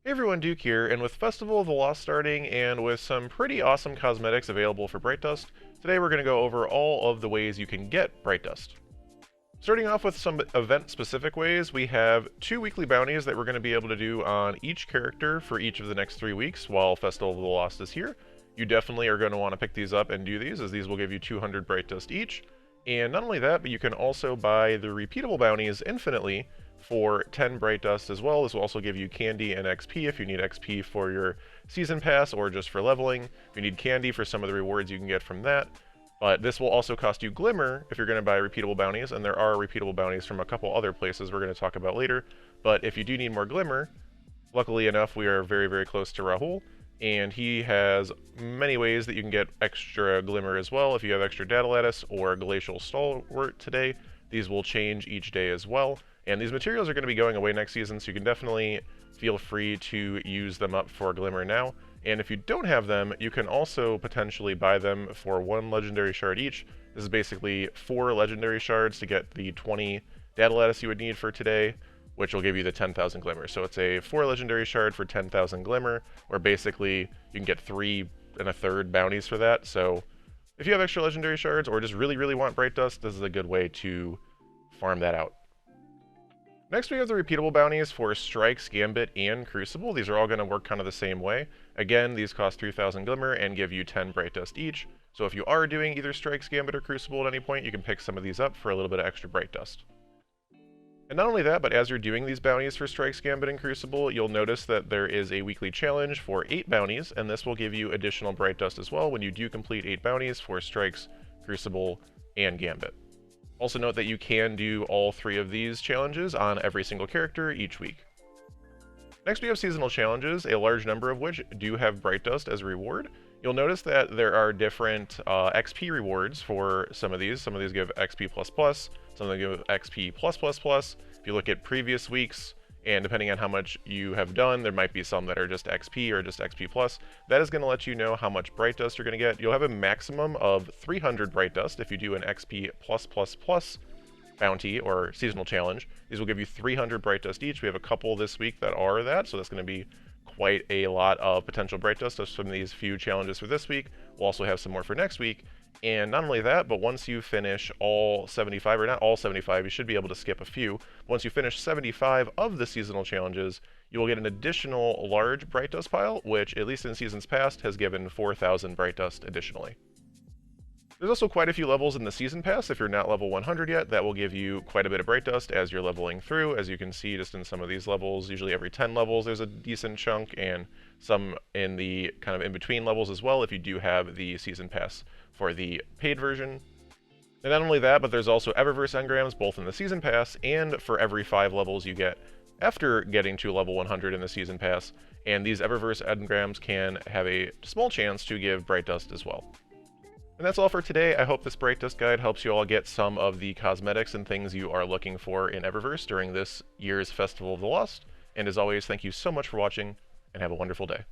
Hey everyone, Duke here, and with Festival of the Lost starting and with some pretty awesome cosmetics available for Bright Dust, today we're going to go over all of the ways you can get Bright Dust. Starting off with some event-specific ways, we have 2 weekly bounties that we're going to be able to do on each character for each of the next 3 weeks while Festival of the Lost is here. You definitely are going to want to pick these up and do these, as these will give you 200 Bright Dust each. And not only that, but you can also buy the repeatable bounties infinitely for 10 Bright Dust as well. This will also give you candy and XP if you need XP for your Season Pass or just for leveling. If you need candy for some of the rewards you can get from that. But this will also cost you Glimmer if you're going to buy repeatable bounties, and there are repeatable bounties from a couple other places we're going to talk about later. But if you do need more Glimmer, luckily enough we are very, very close to Rahul, and he has many ways that you can get extra Glimmer as well. If you have extra Data Lattice or Glacial Stalwart today, these will change each day as well. And these materials are going to be going away next season, so you can definitely feel free to use them up for Glimmer now. And if you don't have them, you can also potentially buy them for 1 Legendary Shard each. This is basically 4 Legendary Shards to get the 20 Data Lattice you would need for today, which will give you the 10,000 Glimmer. So it's a 4 Legendary Shard for 10,000 Glimmer, or basically you can get 3 1/3 bounties for that. So if you have extra Legendary Shards, or just really, really want Bright Dust, this is a good way to farm that out. Next we have the repeatable bounties for Strikes, Gambit, and Crucible. These are all going to work kind of the same way. Again, these cost 3,000 Glimmer and give you 10 Bright Dust each. So if you are doing either Strikes, Gambit, or Crucible at any point, you can pick some of these up for a little bit of extra Bright Dust. And not only that, but as you're doing these bounties for Strikes, Gambit, and Crucible, you'll notice that there is a weekly challenge for 8 bounties, and this will give you additional Bright Dust as well when you do complete 8 bounties for Strikes, Crucible, and Gambit. Also note that you can do all 3 of these challenges on every single character each week. Next we have seasonal challenges, a large number of which do have Bright Dust as a reward. You'll notice that there are different XP rewards for some of these. Some of these give XP++, some of them give XP+++. If you look at previous weeks, and depending on how much you have done, there might be some that are just XP or just XP+. That is going to let you know how much Bright Dust you're going to get. You'll have a maximum of 300 Bright Dust if you do an XP++ bounty or seasonal challenge. These will give you 300 Bright Dust each. We have a couple this week that are that, so that's going to be quite a lot of potential Bright Dust of some of these few challenges for this week. We'll also have some more for next week. And not only that, but once you finish all 75, or not all 75, you should be able to skip a few. Once you finish 75 of the seasonal challenges, you will get an additional large Bright Dust pile, which, at least in seasons past, has given 4,000 Bright Dust additionally. There's also quite a few levels in the Season Pass. If you're not level 100 yet, that will give you quite a bit of Bright Dust as you're leveling through. As you can see just in some of these levels, usually every 10 levels there's a decent chunk, and some in the kind of in-between levels as well if you do have the Season Pass for the paid version. And not only that, but there's also Eververse engrams both in the Season Pass and for every 5 levels you get after getting to level 100 in the Season Pass. And these Eververse engrams can have a small chance to give Bright Dust as well. And that's all for today. I hope this Bright Dust guide helps you all get some of the cosmetics and things you are looking for in Eververse during this year's Festival of the Lost. And as always, thank you so much for watching, and have a wonderful day.